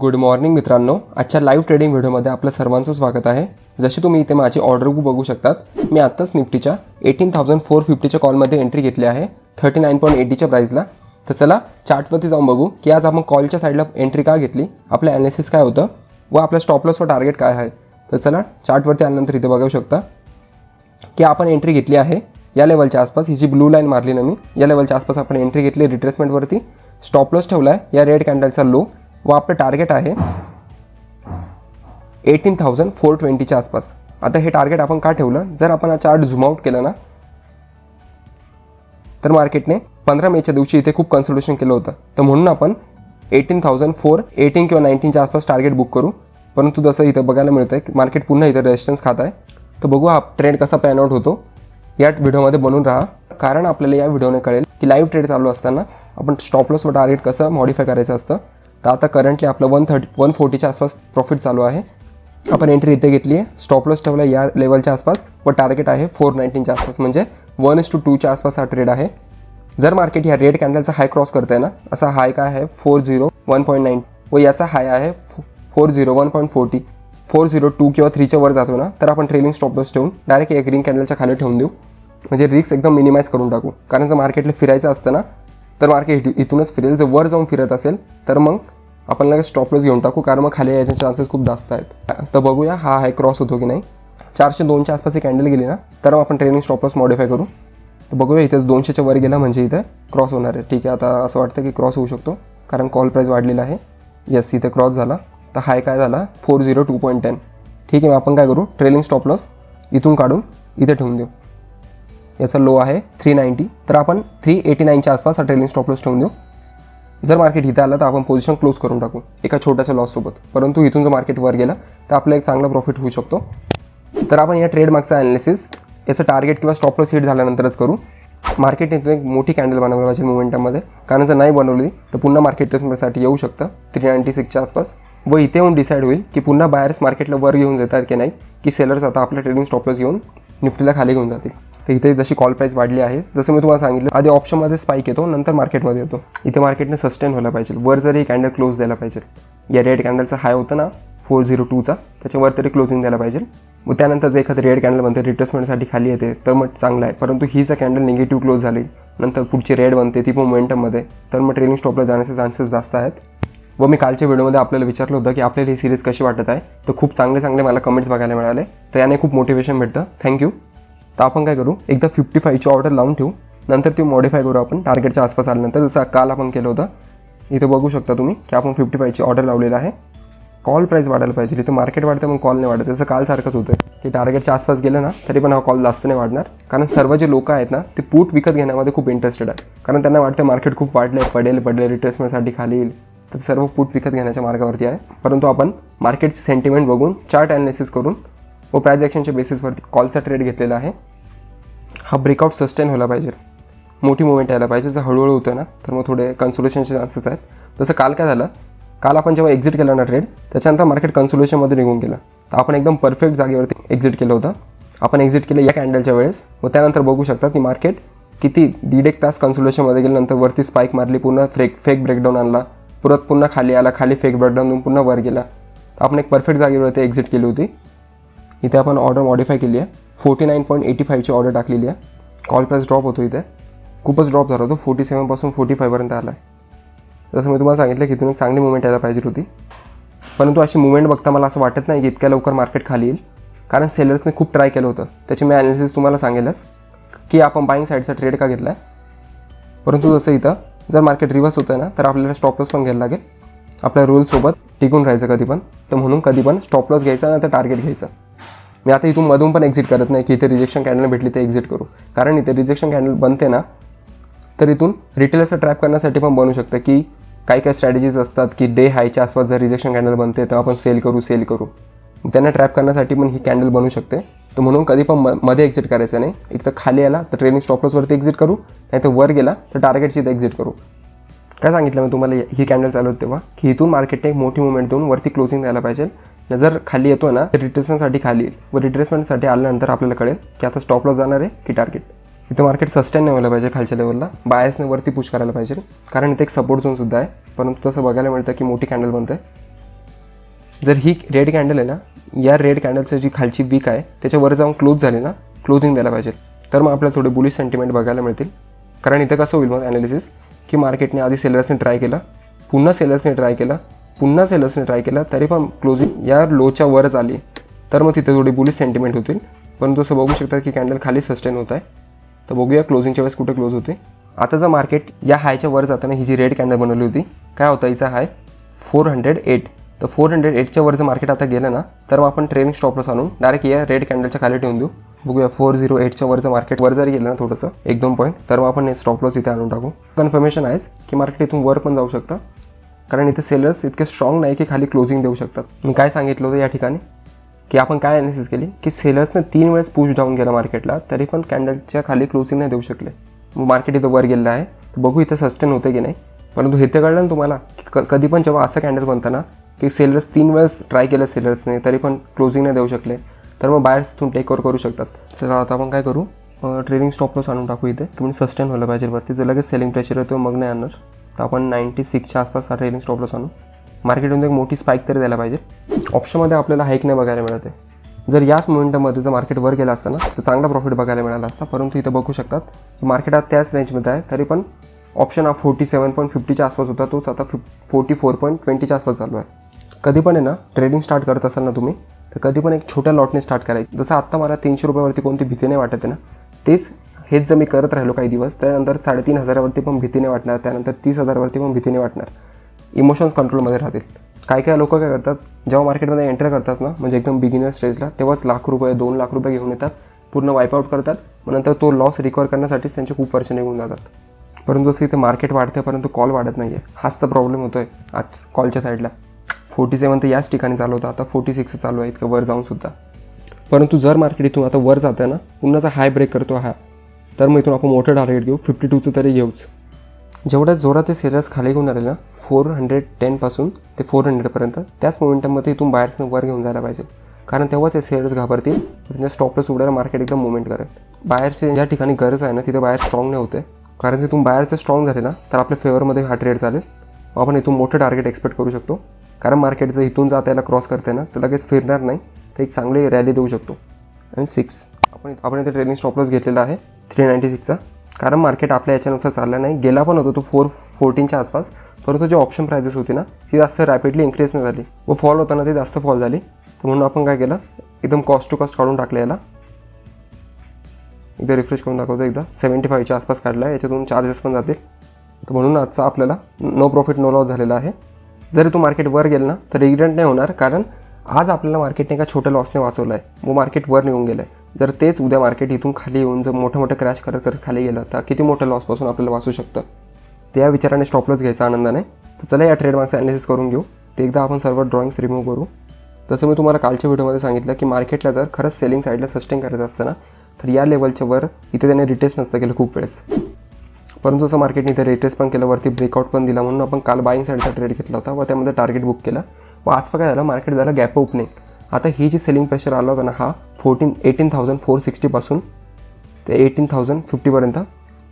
Good morning मित्रांनो, आजच्या live trading व्हिडिओमध्ये आपलं सर्वांचं स्वागत आहे. जशी तुम्ही इथे माझी ऑर्डर बुक बघू शकतात, मी आत्ताच निफ्टीच्या 18,450च्या कॉलमध्ये एंट्री घेतली आहे 39.80च्या प्राईसला. तर चला चार्टवरती जाऊन बघू की आज आपण कॉलच्या साईडला एंट्री का घेतली, आपलं ॲनालिसिस काय होतं व आपल्या स्टॉप लॉस व टार्गेट काय आहे. तर चला चार्टवरती आल्यानंतर इथे बघू शकता की आपण एंट्री घेतली आहे या लेवलच्या आसपास. ही जी ब्लू लाईन मारली ना मी, या लेवलच्या आसपास आपण एंट्री घेतली रिट्रेसमेंटवरती. स्टॉप लॉस ठेवला आहे या रेड कॅन्डलचा लो व आपलं टार्गेट आहे 18,420च्या आसपास. आता हे टार्गेट आपण का ठेवलं, जर आपण हा चार्ट झूम आउट केला ना तर मार्केटने 15 मेच्या दिवशी इथे खूप कन्सल्टेशन केलं होतं. तर म्हणून आपण 18,418 किंवा 19च्या आसपास टार्गेट बुक करू. परंतु जसं इथं बघायला मिळतं की मार्केट पुन्हा इथं रेजिस्टन्स खात आहे. तर बघू हा ट्रेंड कसा पॅन आउट होतो. या व्हिडिओमध्ये बनून राहा, कारण आपल्याला या व्हिडिओने कळेल की लाईव्ह ट्रेड चालू असताना आपण स्टॉप लॉस व टार्गेट कसं मॉडिफाय करायचं असतं. तर आता करंटली आपलं 140च्या आसपास प्रॉफिट चालू आहे. आपण एंट्री इथे घेतली आहे, स्टॉप लॉस ठेवला या लेवलच्या आसपास व टार्गेट आहे 419च्या आसपास, म्हणजे 1:2च्या आसपास हा ट्रेड आहे. जर मार्केट ह्या रेड कॅन्डलचा हाय क्रॉस करते आहे ना, असा हाय काय आहे 401.9 व याचा हाय आहे 401.40, 402 किंवा 3च्या वर जातो ना, तर आपण ट्रेलिंग स्टॉप लॉस ठेवून डायरेक्ट या ग्रीन कॅन्डलच्या खाली ठेवून देऊ, म्हणजे रिस्क एकदम मिनिमाइज करून टाकू. कारण जर मार्केटला फिरायचं असतं ना तर मार्केट इथूनच फिरेल. जर वर जाऊन फिरत असेल तर मग आपण लगेच स्टॉप लॉस घेऊन टाकू, कारण मग खाली यायचे चान्सेस खूप जास्त आहेत. तर बघूया हा हाय क्रॉस होतो की नाही. 402च्या आसपास ही कॅन्डल गेली ना तर मग आपण ट्रेलिंग स्टॉप लॉस मॉडिफाय करू. तर बघूया इथेच 200च्या वर गेला म्हणजे इथे क्रॉस होणार आहे. ठीक आहे, आता असं वाटतं की क्रॉस होऊ शकतो कारण कॉल प्राईस वाढलेला आहे. येस, इथे क्रॉस झाला. तर हाय काय झाला 402.10. ठीक आहे, मग आपण काय करू, ट्रेलिंग स्टॉप लॉस इथून काढून इथे ठेवून देऊ. याचा लो आहे 390, तर आपण 389च्या आसपास हा ट्रेलिंग स्टॉप लॉस ठेवून देऊ. जर मार्केट इथे आलं तर आपण पोझिशन क्लोज करून टाकू एका छोट्याशा लॉससोबत. परंतु इथून जर मार्केट वर गेला तर आपला एक चांगला प्रॉफिट होऊ शकतो. तर आपण या ट्रेड मागचा ॲनालिसिस याचं टार्गेट किंवा स्टॉप लॉस हिट झाल्यानंतरच करू. मार्केटने इथून एक मोठी कॅन्डल बनवली पाहिजे मोमेंटममध्ये, कारण जर नाही बनवली तर पुन्हा मार्केट टेस्टमेंटसाठी येऊ शकतं 396च्या आसपास व इथे येऊन डिसाईड होईल की पुन्हा बायर्स मार्केटला वर घेऊन जातात की नाही, की सेलर्स आता आपल्या ट्रेडिंग स्टॉप लॉस घेऊन निफ्टीला खाली घेऊन जातील. तर इथे जशी कॉल प्राईस वाढली आहे, जसं मी तुम्हाला सांगितलं, आधी ऑप्शनमध्ये स्पाईक येतो नंतर मार्केटमध्ये येतो. इथे मार्केटने सस्टेन व्हायला पाहिजे, वर जरी कॅन्डल क्लोज द्यायला पाहिजे. या रेड कॅन्डलचा हाय होतं ना 402चा, त्याच्यावर तरी क्लोजिंग द्यायला पाहिजे. व त्यानंतर जर एखादं रेड कॅन्डल बनते रिट्रेसमेंटसाठी खाली येते तर मग चांगलं आहे. परंतु ही जर कॅन्डल निगेटिव्ह क्लोज झाली नंतर पुढची रेड बनते ती पण मोमेंटममध्ये, तर मग ट्रेलिंग स्टॉपला जाण्याचे चान्सेस जास्त आहेत. व मी कालच्या व्हिडिओमध्ये आपल्याला विचारलं होतं की आपल्याला ही सिरीज कशी वाटत आहे, तर खूप चांगले मला कमेंट्स बघायला मिळाले. तर याने खूप मोटिवेशन भेटतं. थँक्यू. तर आपण काय करू, एकदा 55ची ऑर्डर लावून ठेवू, नंतर ती मॉडिफाय करू आपण टार्गेटच्या आसपास आल्यानंतर, जसं काल आपण केलं होतं. इथे बघू शकता तुम्ही की आपण 55ची ऑर्डर लावलेलं आहे. कॉल प्राईस वाढायला पाहिजे, इथे मार्केट वाढतं मग कॉल नाही वाढत. जसं कालसारखंच होतं की टार्गेटच्या आसपास गेलं ना तरी पण हा कॉल जास्त नाही वाढणार, कारण सर्व जे लोक आहेत ना ते पूट विकत घेण्यामध्ये खूप इंटरेस्टेड आहेत. कारण त्यांना वाटतं मार्केट खूप वाढलं, पडेल रिट्रेसमेंटसाठी खाली येईल, तर सर्व पूट विकत घेण्याच्या मार्गावरती आहे. परंतु आपण मार्केटचे सेंटिमेंट बघून चार्ट ॲनालिसिस करून व प्राईस ॲक्शनच्या बेसिसवरती कॉलचा ट्रेड घेतलेला आहे. हा ब्रेकआउट सस्टेन व्हायला पाहिजे, मोठी मुवमेंट यायला पाहिजे. जर हळूहळू होतं ना तर मग थोडे कन्सोलेशनचे चान्सेस आहेत. तसं काल काय झालं, काल आपण जेव्हा एक्झिट केलं ना ट्रेड, त्याच्यानंतर मार्केट कन्सोलेशनमध्ये निघून गेलं. तर आपण एकदम परफेक्ट जागेवरती एक्झिट केलं होतं. आपण एक्झिट केलं या कॅन्डलच्या वेळेस व त्यानंतर बघू शकता की मार्केट किती 1.5 तास कन्सोलेशनमध्ये गेलं, नंतर वरती स्पाईक मारली, पुन्हा फेक ब्रेकडाऊन आणला, परत पुन्हा खाली आला, खाली फेक ब्रेकडाऊन देऊन पुन्हा वर गेला. तर आपण एक परफेक्ट जागेवरती एक्झिट केली होती. इथे आपण ऑर्डर मॉडिफाय केली आहे, 49.85ची ऑर्डर टाकलेली आहे. कॉल प्राईस ड्रॉप होतो, इथे खूपच ड्रॉप झाला होतो, 47 पासून 45 पर्यंत आला आहे. जसं मी तुम्हाला सांगितलं की इथून एक चांगली मुवमेंट यायला पाहिजे होती. परंतु अशी मुवमेंट बघता मला असं वाटत नाही की इतक्या लवकर मार्केट खाली येईल, कारण सेलर्सने खूप ट्राय केलं होतं. त्याची मी ॲनालिसिस तुम्हाला सांगेलच की आपण बाईंग साईडचा ट्रेड का घेतला आहे. परंतु जसं इथं जर मार्केट रिव्हर्स होतं ना तर आपल्याला स्टॉप लॉस पण घ्यायला लागेल. आपल्या रूलसोबत टिकून राहायचं कधी पण. तर म्हणून कधी पण स्टॉप लॉस घ्यायचा ना तर टार्गेट घ्यायचं. मी आता इथून मधून पण एक्झिट करत नाही की इथे रिजेक्शन कॅन्डल भेटली तर एक्झिट करू, कारण इथे रिजेक्शन कॅन्डल बनते ना तर इथून रिटेलर्सला ट्रॅप करण्यासाठी पण बनू शकतं की काही स्ट्रॅटेजीज असतात की डे हायच्या आसपास जर रिजेक्शन कॅन्डल बनते तर आपण सेल करू. त्यांना ट्रॅप करण्यासाठी पण ही कॅन्डल बनू शकते. तर म्हणून कधी पण मध्ये एक्झिट करायचं नाही. एक तर खाली आला तर ट्रेलिंग स्टॉप लॉसवरती एक्झिट करू, नाही तर वर गेला तर टार्गेटची इथे एक्झिट करू. काय सांगितलं मी तुम्हाला ही कॅन्डल चालू होती तेव्हा, की इथून मार्केटने एक मोठी मुवमेंट देऊन वरती क्लोजिंग द्यायला पाहिजे. जर खाली येतो ना तर रिट्रेसमेंटसाठी खाली येईल व रिट्रेसमेंटसाठी आल्यानंतर आपल्याला कळेल की आता स्टॉप लॉस जाणार आहे की टार्गेट. इथे मार्केट सस्टेन नाही व्हायला पाहिजे खालच्या लेवलला, बायसने वरती पुश करायला पाहिजे, कारण इथे एक सपोर्ट झोनसुद्धा आहे. परंतु तसं बघायला मिळतं की मोठी कॅन्डल बनते. जर ही रेड कॅन्डल आहे ना, या रेड कॅन्डलचं जी खालची वीक आहे त्याच्यावर जाऊन क्लोज झाली ना, क्लोजिंग द्यायला पाहिजे, तर मग आपल्याला थोडे बुलिश सेंटिमेंट बघायला मिळतील. कारण इथं कसं होईल मग ॲनालिसिस, की मार्केटने आधी सेलर्सने ट्राय केला, पुन्हा सेलर्सने ट्राय केला, पुन्हा सेलर्सने ट्राय केला, तरी पण क्लोजिंग या लोच्या वरच आली, तर मग तिथे थोडी बुलिश सेंटिमेंट होतील. परंतु असं बघू शकता की कॅन्डल खाली सस्टेन होत आहे. तर बघूया क्लोजिंगच्या वेळेस कुठे क्लोज होते. आता जर मार्केट या हायच्या वर जाताना ही जी रेड कॅन्डल बनवली होती, काय होता हिचा हाय 408. तर 408च्या वर जर मार्केट आता गेलं ना, तर मग आपण ट्रेलिंग स्टॉप लॉस आणून डायरेक्ट या रेड कॅन्डलच्या खाली ठेवून देऊ. बघूया 408च्या वरचं मार्केट वर जरी गेलं ना थोडंसं 1-2 पॉईंट, तर मग आपण स्टॉप लॉस इथे आणून टाकू. कन्फर्मेशन आहेच की मार्केट इथून वर पण जाऊ शकतं, कारण इथे सेलर्स इतके स्ट्रॉंग नाही की खाली क्लोजिंग देऊ शकतात. मी काय सांगितलं होतं या ठिकाणी, की आपण काय ॲनालिसिस केली की सेलर्सने 3 वेळेस पुश डाऊन केला मार्केटला, तरी पण कॅन्डलच्या खाली क्लोजिंग नाही देऊ शकले. मग मार्केट इथं वर गेलेलं आहे, तर बघू इथं सस्टेन होते की नाही. परंतु हे तर कळलं ना तुम्हाला की कधी पण जेव्हा असं कॅन्डल बनतं ना, की सेलर्स 3 वेळेस ट्राय केलं सेलर्सने, तरी पण क्लोजिंग नाही देऊ शकले, तर मग बायर्स इथून टेक ओव्हर करू शकतात. चला आता आपण काय करू, ट्रेलिंग स्टॉप लॉस आणून टाकू इथे, तुम्ही सस्टेन व्हायला पाहिजे वरती. जर लगेच सेलिंग प्रेशर येतो मग नाही आणणार, तर आपण 96च्या आसपास हा ट्रेलिंग स्टॉप लॉस आणू. मार्केटमध्ये एक मोठी स्पाईक तरी द्यायला पाहिजे. ऑप्शनमध्ये आपल्याला हाईक नाही बघायला मिळत आहे. जर याच मोमेंटमध्ये जर मार्केट वर गेला असता ना, तर चांगला प्रॉफिट बघायला मिळाला असता. परंतु इथं बघू शकतात की मार्केट आता त्याच रेंजमध्ये आहे, तरी पण ऑप्शन हा 47.50च्या आसपास होता, तोच आता 44.20च्या आसपास चालू आहे. कधी पण आहे ना, ट्रेडिंग स्टार्ट करत असाल ना तुम्ही, तर कधी पण एक छोट्या लॉटने स्टार्ट करायचं. जसं आत्ता मला 300 रुपयावरती कोणती भीती नाही वाटत आहे ना, हेच जर मी करत राहिलो काही दिवस, त्यानंतर 3,500वरती पण भीती नाही वाटणार, त्यानंतर 30,000वरती पण भीती नाही वाटणार. इमोशन्स कंट्रोलमध्ये राहतील. काय लोक काय करतात, जेव्हा मार्केटमध्ये एंटर करतात ना, म्हणजे एकदम बिगिनर स्टेजला, तेव्हाच लाख रुपये 2 लाख रुपये घेऊन येतात, पूर्ण वाईपआउट करतात. मग नंतर तो लॉस रिकवर करण्यासाठीच त्यांचे खूप वर्ष निघून जातात. परंतु जसं इथे मार्केट वाढते परंतु कॉल वाढत नाही आहे, हाच तर प्रॉब्लेम होतो आहे आज कॉलच्या साईडला. 47 तर याच ठिकाणी चालू होता, आता 46 चालू आहे इतकं वर जाऊनसुद्धा. परंतु जर मार्केट इथून आता वर जातं ना, पुन्हाचा हाय ब्रेक करतो हा, तर मग इथून आपण मोठं टार्गेट घेऊ, 52चं तरी घेऊच. जेवढ्या जोरात ते सेलर्स खाली घेऊन आले ना, 410 पासून ते 400पर्यंत, त्याच मोमेंटममध्ये इथून बायर्सनं वर घेऊन जायला पाहिजे. कारण तेव्हाच हे सेलर्स घाबरतील, त्यांच्या स्टॉपलॉस उडायला मार्केट एकदम मुवमेंट करेल. बायर्सची ज्या ठिकाणी गरज आहे ना, तिथे बायर स्ट्रॉंग नाही होते. कारण जर तुम्ही बायरचं स्ट्रॉंग झाले ना, तर आपल्या फेवरमध्ये हा ट्रेड चालेल. आपण इथून मोठं टार्गेट एक्सपेक्ट करू शकतो. कारण मार्केट जर इथून जाता याला क्रॉस करते ना, तर लगेच फिरणार नाही, तर एक चांगली रॅली देऊ शकतो. आणि 6 आपण इथे ट्रेडिंग स्टॉपलॉस घेतलेला आहे 396चा. कारण मार्केट आपल्या याच्यानुसार चालला नाही, गेला पण होतो तो 414च्या आसपास. परंतु जे ऑप्शन प्राइजेस होती ना, ती जास्त रॅपिडली इन्क्रीज नाही झाली व फॉल होताना ती जास्त फॉल झाली. तर म्हणून आपण काय केलं, एकदम कॉस्ट टू कॉस्ट काढून टाकलं याला. एकदा रिफ्रेश करून दाखवतो, एकदा 75च्या आसपास काढला आहे, याच्यातून चार्जेस पण जातील. तर म्हणून आजचा आपल्याला नो प्रॉफिट नो लॉस झालेला आहे. जर तू मार्केट वर गेलं ना, तर रिग्रेट नाही होणार, कारण आज आपल्याला मार्केटने एका छोट्या लॉसने वाचवलं आहे व मार्केट वर निघून गेलं आहे. जर तेच उद्या मार्केट इथून खाली येऊन जर मोठं क्रॅश करत करत खाली गेलं, तर किती मोठ्या लॉसपासून आपल्याला वाचू शकतं. त्या विचाराने स्टॉप लॉस घ्यायचा आनंदाने. तर चला या ट्रेडमार्कचं ॲनालिसिस करून घेऊ. ते एकदा आपण सर्व ड्रॉइंग्स रिमूव्ह करू. जसं मी तुम्हाला कालच्या व्हिडिओमध्ये सांगितलं की मार्केटला जर खरंच सेलिंग साईडला सस्टेन करायचं असतं ना, तर या लेवलच्या वर इथे त्याने रिटेस्ट नसतं केलं खूप वेळेस. परंतु असं मार्केटने इथे रिटेस्ट पण केलं, वरती ब्रेकआउट पण दिला. म्हणून आपण काल बाईंग साईडचा ट्रेड घेतला होता व त्यामध्ये टार्गेट बुक केला. व आज काय झालं, मार्केट झालं गॅप ओपनिंग. आता ही जी सेलिंग प्रेशर आला होता ना, हा 18,460 पासून ते 18,050पर्यंत,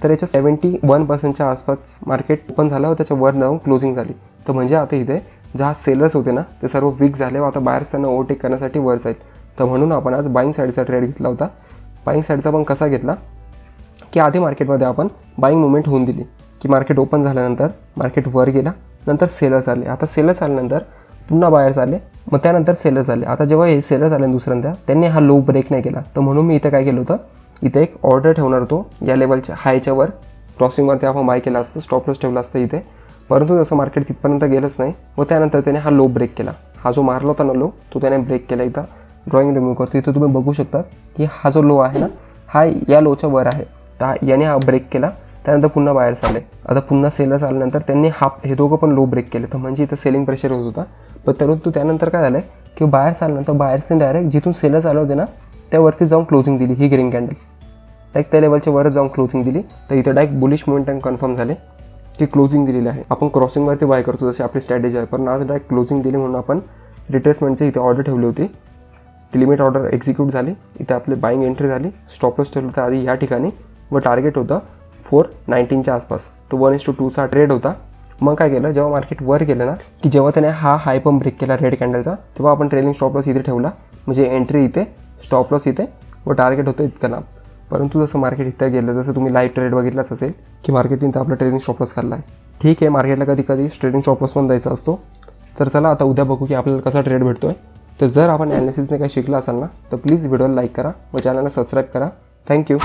तर याच्या 71%च्या आसपास मार्केट ओपन झालं व त्याच्या वर जाऊन क्लोजिंग झाली. तर म्हणजे आता इथे ज्या सेलर्स होते ना, ते सर्व वीक झाले व आता बायर्स त्यांना ओव्हरटेक करण्यासाठी वर जाईल. तर म्हणून आपण आज बाईंग साईडचा ट्रेड घेतला होता. बाईंग साईडचा पण कसा घेतला, की आधी मार्केटमध्ये आपण बाईंग मुवमेंट होऊन दिली, की मार्केट ओपन झाल्यानंतर मार्केट वर गेला, नंतर सेलर्स आले. आता सेलर्स आल्यानंतर पुन्हा बायर्स आले, मग त्यानंतर सेलर्स आले. आता जेव्हा हे सेलर्स आले दुसऱ्यांदा, त्यांनी हा लो ब्रेक नाही केला. तर म्हणून मी इथे काय केलं होतं, इथे एक ऑर्डर ठेवणार होतो या लेवलच्या हायच्या वर, क्रॉसिंगवरती आपण बाय केला असतं, स्टॉप लॉस ठेवला असतं इथे. परंतु जसं मार्केट तिथपर्यंत गेलंच नाही व त्यानंतर त्याने हा लो ब्रेक केला. हा जो मारला होता ना लो, तो त्याने ब्रेक केला. एकदा ड्रॉइंग रिमूव्ह करतो. इथं तुम्ही बघू शकता की हा जो लो आहे ना, हा या लोच्या वर आहे. तर याने हा ब्रेक केला, त्यानंतर पुन्हा बायर्स आले. आता पुन्हा सेलर्स आल्यानंतर त्यांनी हे दोघं पण लो ब्रेक केले. तर म्हणजे इथं सेलिंग प्रेशर होत होता. पण परंतु त्यानंतर काय झालं की बायर्स आल्यानंतर बायर्सने डायरेक्ट जिथून सेलर्स आले होते ना, त्यावरती जाऊन क्लोजिंग दिली. ही ग्रीन कॅन्डल डायरेक्ट त्या लेवलच्या वरच जाऊन क्लोजिंग दिली. तर इथं डायरेक्ट बुलिश मोमेंटम कन्फर्म झाले की क्लोजिंग दिलेली आहे. आपण क्रॉसिंगवरती बाय करतो जशी आपली स्ट्रॅटेजी आहे, पण आज डायरेक्ट क्लोजिंग दिली. म्हणून आपण रिट्रेसमेंटची इथे ऑर्डर ठेवली होती. ती लिमिट ऑर्डर एक्झिक्यूट झाली. इथे आपली बाईंग एंट्री झाली. स्टॉप लॉस ठेवलं होतं आधी या ठिकाणी व टार्गेट होतं 419च्या आसपास. तो 1:2चा ट्रेड होता. मग काय केलं, जेव्हा मार्केट वर गेलं ना, की जेव्हा त्याने हा हाय पण ब्रेक केला रेड कॅन्डलचा, तेव्हा आपण ट्रेलिंग स्टॉप लॉस इथे ठेवला. म्हणजे एंट्री इथे, स्टॉप लॉस इथे व टार्गेट होतं इतकं लांब. परंतु जसं मार्केट इथं गेलं, जसं तुम्ही लाईव्ह ट्रेड बघितलाच असेल की मार्केटने आपला ट्रेलिंग स्टॉप लॉस खाल्ला आहे. ठीक आहे, मार्केटला कधी कधी ट्रेडिंग स्टॉप लॉस पण द्यायचा असतो. तर चला आता उद्या बघू की आपल्याला कसा ट्रेड भेटतो आहे. तर जर आपण ॲनालिसिसने काही शिकला असाल ना, तर प्लीज व्हिडिओला लाईक करा व चॅनलला सबस्क्राईब करा. थँक्यू.